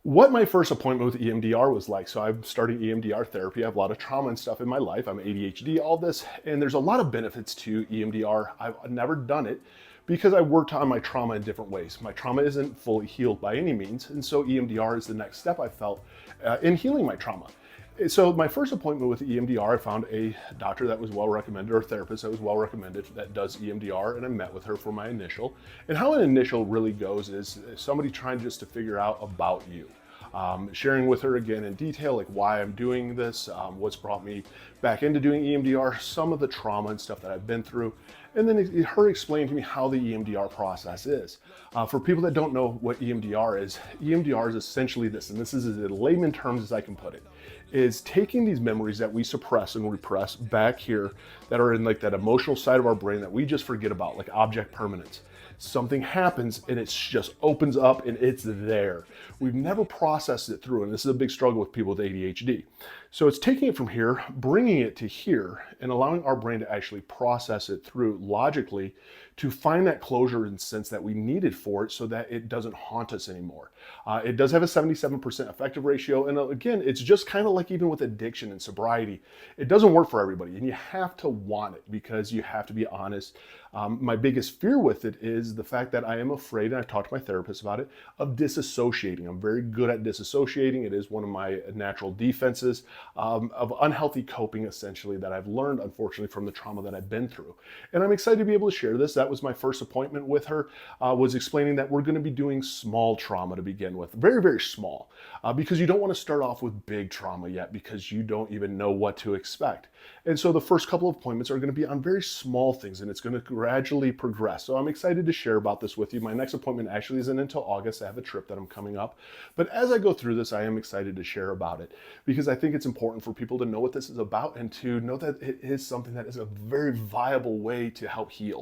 what my first appointment with EMDR was like. So I'm starting EMDR therapy. I have a lot of trauma and stuff in my life. I'm ADHD, all this, and there's a lot of benefits to EMDR. I've never done it because I worked on my trauma in different ways. My trauma isn't fully healed by any means, and so EMDR is the next step I felt in healing my trauma. So my first appointment with EMDR, I found a doctor that was well recommended, or a therapist that was well recommended that does EMDR, and I met with her for my initial. And how an initial really goes is somebody trying just to figure out about you. Sharing with her again in detail, like why I'm doing this, what's brought me back into doing EMDR, some of the trauma and stuff that I've been through, and then her explaining to me how the EMDR process is. For people that don't know what EMDR is essentially this, and this is as in layman terms as I can put it, is taking these memories that we suppress and repress back here that are in like that emotional side of our brain that we just forget about, like object permanence. Something happens and it just opens up and it's there. We've never processed it through, and this is a big struggle with people with ADHD. So it's taking it from here, bringing it to here, and allowing our brain to actually process it through logically to find that closure and sense that we needed for it so that it doesn't haunt us anymore. It does have a 77% effective ratio, and again, it's just kind of like even with addiction and sobriety, it doesn't work for everybody, and you have to want it because you have to be honest. My biggest fear with it is the fact that I am afraid, and I've talked to my therapist about it, of disassociating. I'm very good at disassociating. It is one of my natural defenses of unhealthy coping, essentially, that I've learned, unfortunately, from the trauma that I've been through. And I'm excited to be able to share this. That was my first appointment with her, was explaining that we're going to be doing small trauma to begin with, very, very small, because you don't want to start off with big trauma yet because you don't even know what to expect. And so the first couple of appointments are going to be on very small things, and it's going to gradually progress. So I'm excited to share about this with you. My next appointment actually isn't until August. I have a trip that I'm coming up. But as I go through this, I am excited to share about it because I think it's important for people to know what this is about and to know that it is something that is a very viable way to help heal.